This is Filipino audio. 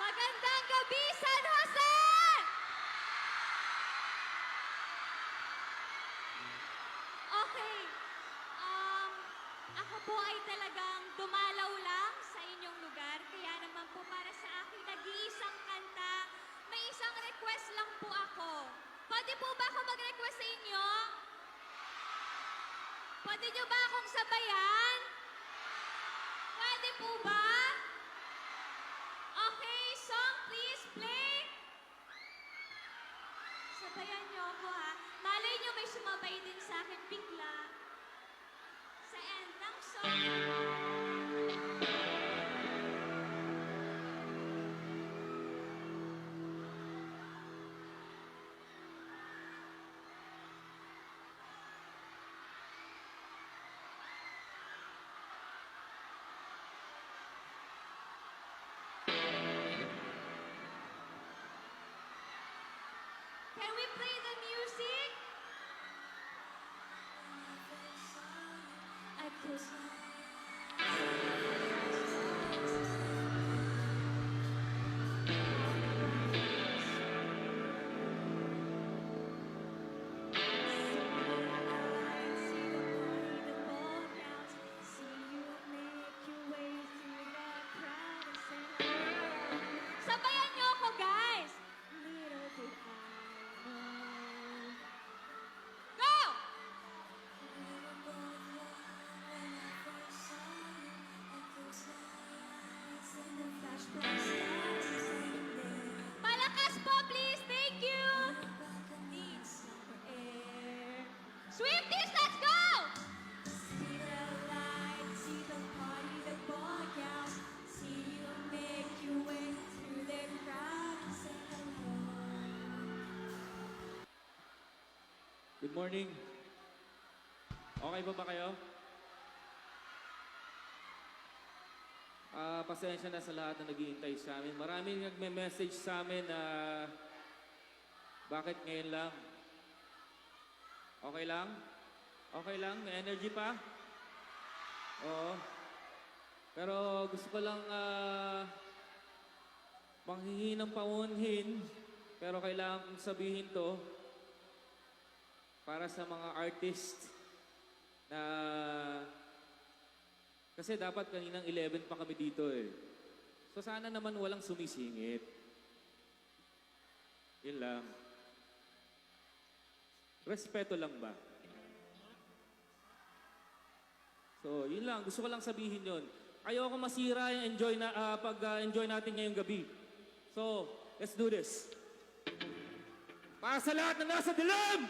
Magandang gabi, San Jose! Okay. Ako po ay talagang dumalaw lang sa inyong lugar. Kaya naman po para sa akin nag-iisang kanta, may isang request lang po ako. Pwede po ba ako mag-request sa inyo? Pwede nyo ba akong sabayan? Pwede po ba? Okay, song please play. Sabayan nyo ako ha. Malay nyo may sumabay din sa akin bigla. Sa end ng song. Can we play the music? I close my Sabayan niyo ako, guys! Little did I know. Go! Palakas po, please! Thank you! Swifties, let's go! See the light, see the party, the ball gals. See you make your way through the crowd and say hello. Good morning. Okay pa ba kayo? Pasensya na sa lahat na naghihintay sa amin. Maraming nagme-message sa amin na bakit ngayon lang? Okay lang? Okay lang? May energy pa? Oo. Pero gusto ko lang manghihingi ng paunhin. Pero kailangan kong sabihin to para sa mga artist na kasi dapat kaninang 11 pa kami dito eh. So sana naman walang sumisingit. Yun lang. Respeto lang ba? So yun lang. Gusto ko lang sabihin yun. Ayoko masira yung pag-enjoy natin ngayong gabi. So, let's do this. Para sa lahat na nasa dilim!